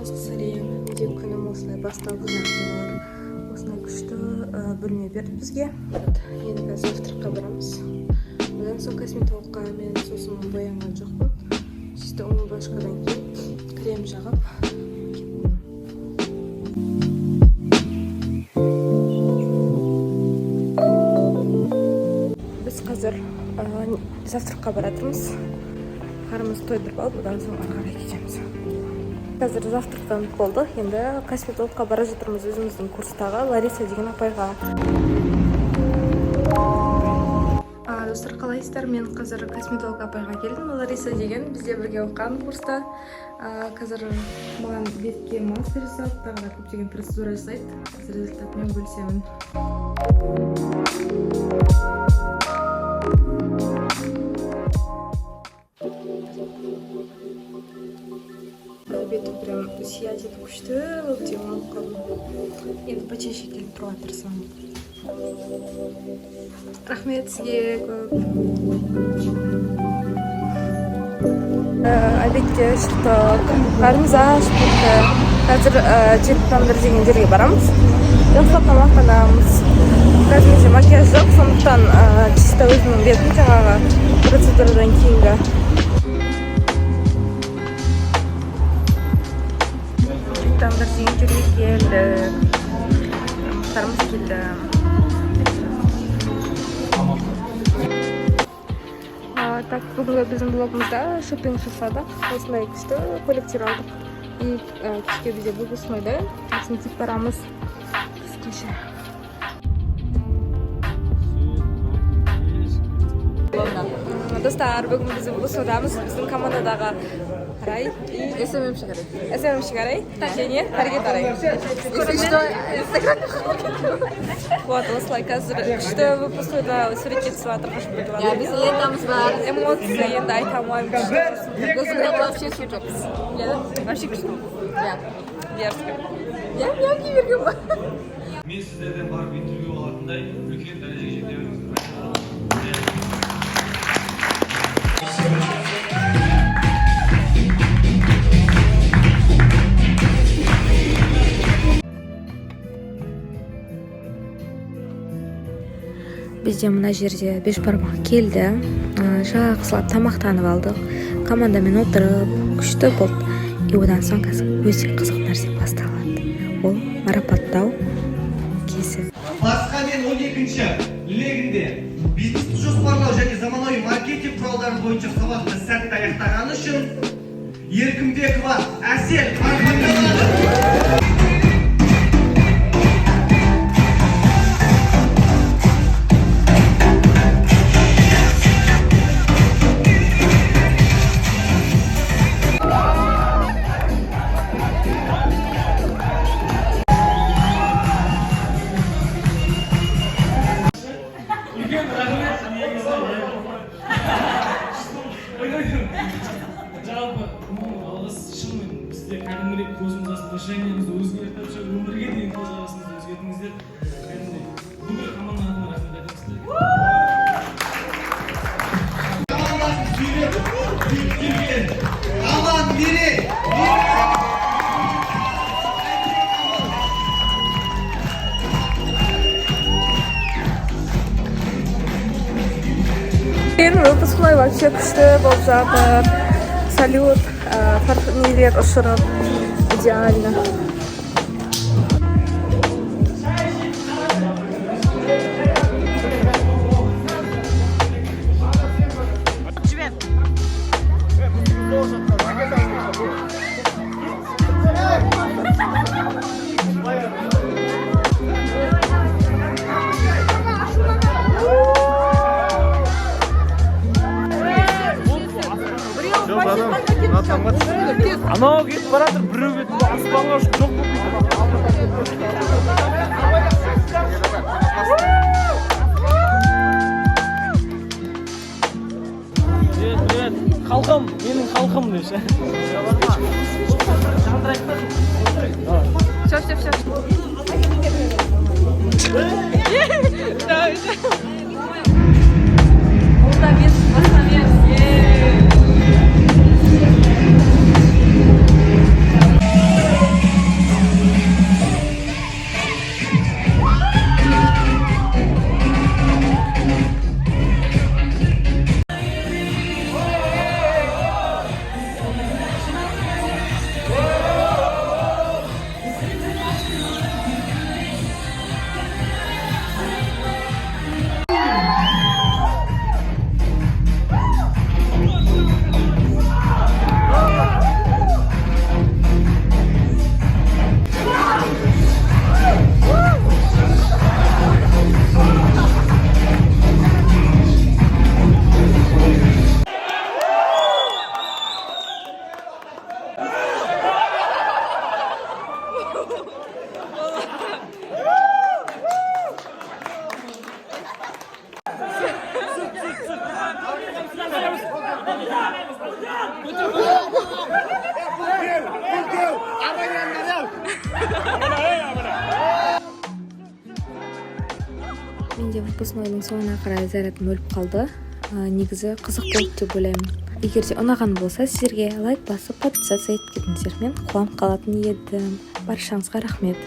Жазғы сәлем, неде күнім осылай басталды нағылар. Осылай күшті бөлме берді бізге. Енді қазір завтракқа барамыз. Одан соң косметологқа мен сосын боянған жоқпын. Сөйтіп умывашкадан кейін крем жағып біз қазір завтракқа баратырмыз. Қарымыз тойдырып алып, одан соң ары қарай кетеміз. Қазір завтрактан болды. Енді косметологқа бара жатырмыз өзіміздің курстағы Лариса деген апайға. Достар, қалайсыздар? Мен қазір косметолог апайға келдім. Лариса деген бізде бірге оқыған курста. Қазір маған бетке мастер жасап, тағы да көптеген процедура жасайды. Қазір результатымен бөлісемін. Беті прям сиять етіп күшті болып демалып қалдым. Енді почаще келіп тұруға тырысамын. Рахмет сізге көп. Обедке шықтық. Қарымыз ашып кетті. Қазір жетіп деген жерге барамыз. Жақсылап тамақтанамыз. Қазір менде макияж жоқ, сондықтан чисто өзімнің бетім жаңағы процедурадан кейінгі. Тамдар деген жерге келдік. Тамақтарымыз келді. Так, бүгінгі біздің блогымызда шопинг жасадық. Осындай күшті коллектор алдық. И кешке бізде выпускнойда косметик барамыз. Кешке. Достар, бүгін біз выпускнойдамыз. Біздің командадағы Рай и СММ Шигарай. СММ Шигарай. Және Таргет Арай. Вот, осылай қазір күшті выпускнойда суретке түсіп жатыр. Біз лентамыз бар. Эмоция енді айта алмаймын. Көзімде вообще су жоқпыз. Вообще күшті. Дерзко. Мен кейбірген ба? Мен сіздерден барып интервью алатындай үлкен дәрежеге жете беріңіздер. Бізде мына жерде бешбармақ келді. Жақсылап тамақтанып алдық. Командамен отырып, күшті болды. И одан соң қазір өте қызық нәрсе басталады. Ол марапаттау кезі. Басқа мен 12-ші легінде бизнесті жоспарлау және заманауи маркетинг құралдары бойынша сабақты сәтті аяқтағаны үшін Еркімбекова Әсел марапатталады. Жалпы, алғыс шынымен бізде кәдімгідей көзіміз отношениямызды өзгертіп, өмірге дейін көзқарасымызды өзгертіңіздер. Кәдімгідей бүкіл команда атына рахмет айтамыз. Командасын сүйреп аман берек. Выпускной вообще күшті болып жатыр. Салют, нелер ұшырып, идеально. Анау кетіп баратыр, біреу кетіп аспанға ұшып жоқ болып кетті. Халқым, менің халқым деші. Все. менде выпускнойдың соңына қарай зарядым өліп қалды. Негізі қызық болды деп ойлаймын. Егер де ұнаған болса, сіздерге лайк басып подписаться етіп кетіңіздер. Мен қуанып қалатын едім. Баршаңызға рахмет.